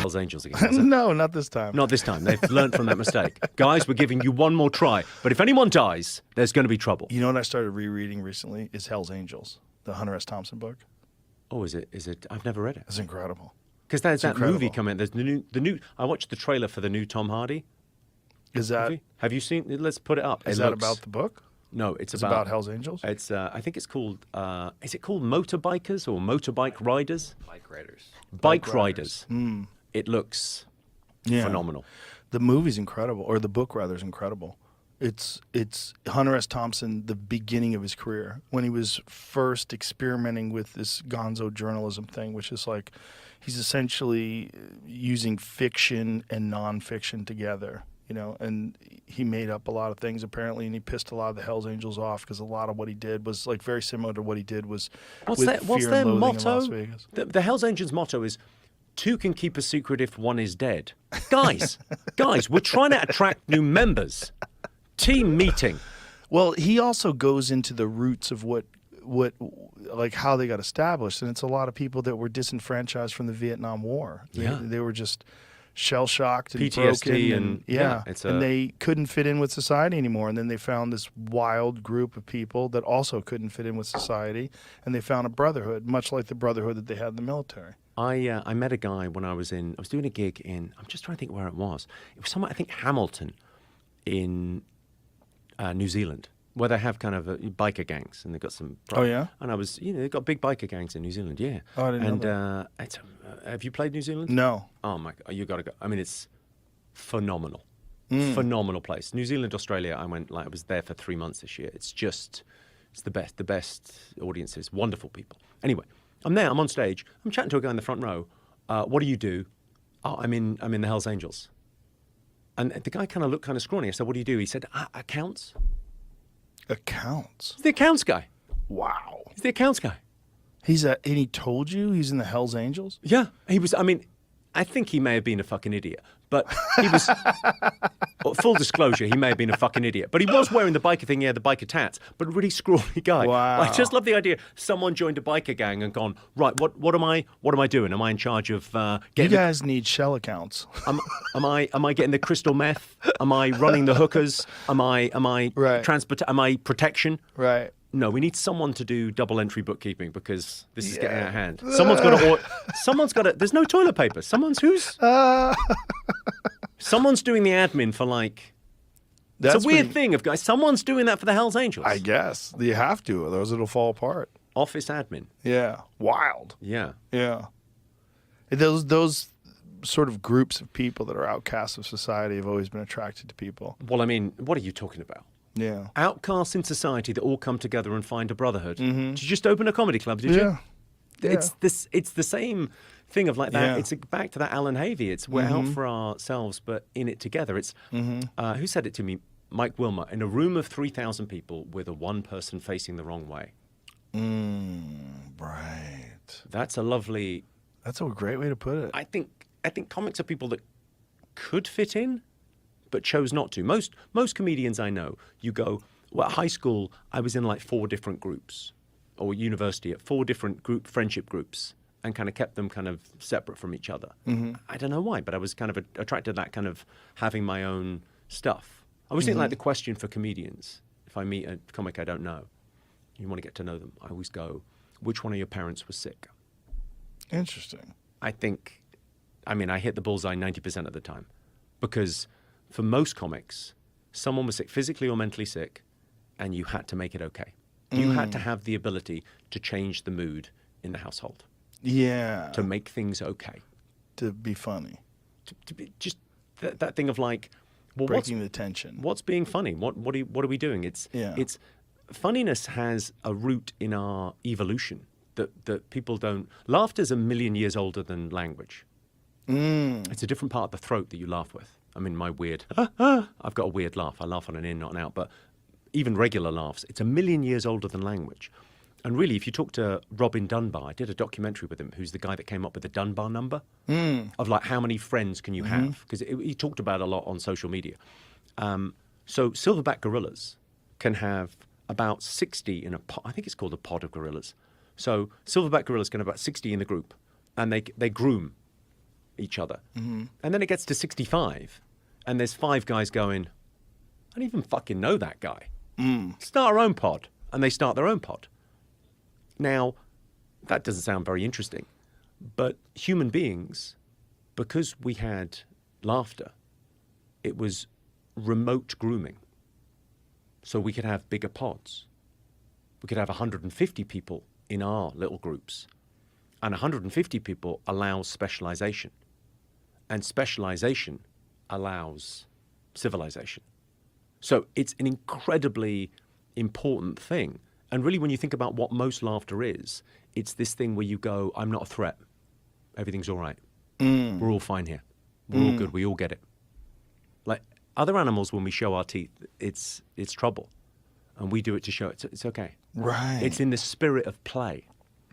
Hells Angels again, was it? No, not this time. Not this time. They've learned from that mistake. Guys, we're giving you one more try. But if anyone dies, there's going to be trouble. You know what I started rereading recently is Hell's Angels, the Hunter S. Thompson book. Oh, is it? I've never read it. It's incredible. Because there's that incredible. movie coming. There's the new. I watched the trailer for the new Tom Hardy. Is that movie. Have you seen? Let's put it up. Is that about the book? No, it's about Hell's Angels. It's I think it's called. Is it called Motorbikers or Motorbike Riders? Bike riders. Bike Riders. Mm. It looks Yeah. phenomenal. The movie's incredible, or the book rather is incredible. It's Hunter S. Thompson, the beginning of his career, when he was first experimenting with this gonzo journalism thing, which is like he's essentially using fiction and nonfiction together, you know, and he made up a lot of things apparently, and he pissed a lot of the Hells Angels off because a lot of what he did was like very similar to what he did was What's with their Fear and Loathing in motto? Las Vegas. The Hells Angels motto is, two can keep a secret if one is dead. Guys, we're trying to attract new members. Team meeting. Well, he also goes into the roots of what like how they got established, and it's a lot of people that were disenfranchised from the Vietnam War. Yeah. They were just shell shocked and PTSD broken, and yeah, it's and they couldn't fit in with society anymore. And then they found this wild group of people that also couldn't fit in with society, and they found a brotherhood, much like the brotherhood that they had in the military. I met a guy when I was doing a gig in, I'm just trying to think where it was. It was somewhere, I think Hamilton in New Zealand, where they have kind of biker gangs, and they've got some. Oh, yeah? And I was, they've got big biker gangs in New Zealand, yeah. Oh, I didn't know that. Have you played New Zealand? No. Oh my God, you got to go. I mean, it's phenomenal, phenomenal place. New Zealand, Australia. I was there for 3 months this year. It's the best audiences, wonderful people. Anyway, I'm there. I'm on stage. I'm chatting to a guy in the front row. What do you do? Oh, I'm in the Hells Angels. And the guy kind of looked kind of scrawny. I said, what do you do? He said, accounts. Accounts? He's the accounts guy. Wow. He's the accounts guy. And he told you he's in the Hells Angels? Yeah. He was, I think he may have been a fucking idiot, but he was, full disclosure, he may have been a fucking idiot, but he was wearing the biker thing, the biker tats, but a really scrawny guy. Wow. I just love the idea someone joined a biker gang and gone, right, what am I doing? Am I in charge of getting You guys need shell accounts. am I getting the crystal meth? Am I running the hookers? Am I Right. am I protection? Right. No, we need someone to do double entry bookkeeping because this is getting out of hand. Someone's got to, there's no toilet paper. Someone's doing the admin for That's it's a weird thing of guys. Someone's doing that for the Hells Angels. I guess. You have to, otherwise it'll fall apart. Office admin. Yeah. Wild. Yeah. Yeah. Those sort of groups of people that are outcasts of society have always been attracted to people. Well, what are you talking about? Yeah. Outcasts in society that all come together and find a brotherhood. Mm-hmm. Did you just open a comedy club, did you? Yeah. It's the same thing of like that. Yeah. It's back to that Alan Havey. It's we're out for ourselves, but in it together. It's who said it to me? Mike Wilmer. In a room of 3,000 people with a one person facing the wrong way. Right. That's a lovely. That's a great way to put it. I think comics are people that could fit in, but chose not to. Most comedians I know, you go, well, at high school, I was in like 4 different groups, or university at 4 different friendship groups, and kind of kept them kind of separate from each other. I don't know why, but I was kind of attracted to that kind of having my own stuff. I always think like the question for comedians, if I meet a comic I don't know, you want to get to know them, I always go, which one of your parents was sick? Interesting. I hit the bullseye 90% of the time, because for most comics, someone was sick, physically or mentally sick, and you had to make it okay. You had to have the ability to change the mood in the household. Yeah. To make things okay. To be funny. To be just that thing of like, well, Breaking the tension. What's being funny? What are we doing? It's funniness has a root in our evolution that people don't. Laughter's 1,000,000 years older than language. It's a different part of the throat that you laugh with. My weird, I've got a weird laugh. I laugh on an in, not an out. But even regular laughs, it's 1,000,000 years older than language. And really, if you talk to Robin Dunbar, I did a documentary with him, who's the guy that came up with the Dunbar number, of like how many friends can you have? Because he talked about it a lot on social media. So silverback gorillas can have about 60 in a pod. I think it's called a pod of gorillas. So silverback gorillas can have about 60 in the group, and they groom each other. And then it gets to 65, and there's 5 guys going, I don't even fucking know that guy. Start our own pod. And they start their own pod. Now, that doesn't sound very interesting, but human beings, because we had laughter, it was remote grooming. So we could have bigger pods. We could have 150 people in our little groups. And 150 people allows specialization. And specialization allows civilization. So it's an incredibly important thing. And really, when you think about what most laughter is, it's this thing where you go, I'm not a threat. Everything's all right. We're all fine here. We're all good. We all get it. Like other animals, when we show our teeth, it's trouble. And we do it to show it's okay. Right. It's in the spirit of play.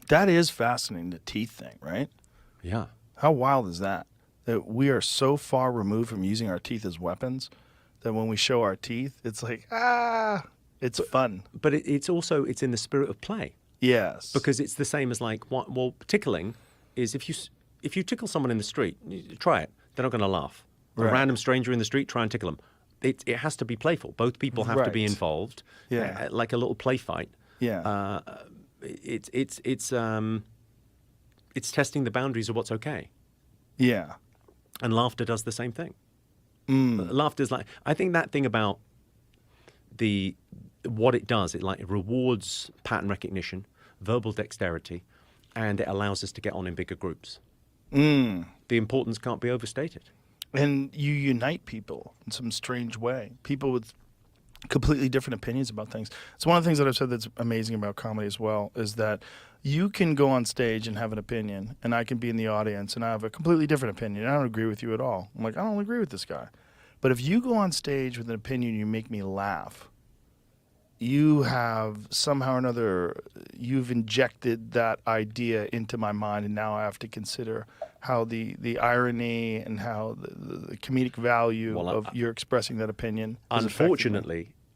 That is fascinating, the teeth thing, right? Yeah. How wild is that? That we are so far removed from using our teeth as weapons that when we show our teeth, it's like, it's fun. But it's also, it's in the spirit of play. Yes. Because it's the same as like, well, tickling is if you tickle someone in the street, try it. They're not going to laugh. A random stranger in the street, try and tickle them. It has to be playful. Both people have to be involved. Yeah. Like a little play fight. Yeah. It's testing the boundaries of what's okay. Yeah. And laughter does the same thing. Laughter's like, I think that thing about what it does, it rewards pattern recognition, verbal dexterity, and it allows us to get on in bigger groups. The importance can't be overstated. And you unite people in some strange way. People with completely different opinions about things. It's one of the things that I've said that's amazing about comedy as well, is that you can go on stage and have an opinion, and I can be in the audience, and I have a completely different opinion. I don't agree with you at all. I'm like, I don't agree with this guy. But if you go on stage with an opinion, you make me laugh, you have somehow or another, you've injected that idea into my mind, and now I have to consider how the irony and how the comedic value of your expressing that opinion is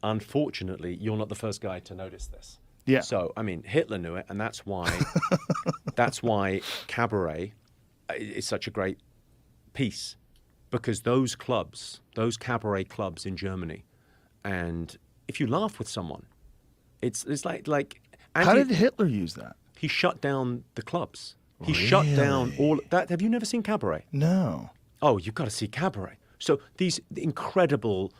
Unfortunately, you're not the first guy to notice this. Yeah. So, I mean, Hitler knew it, and that's why Cabaret is such a great piece, because those cabaret clubs in Germany, and if you laugh with someone, it's like. How did Hitler use that? He shut down the clubs. He Really? shut down all that. Have you never seen Cabaret? No. Oh, you've got to see Cabaret. So these incredible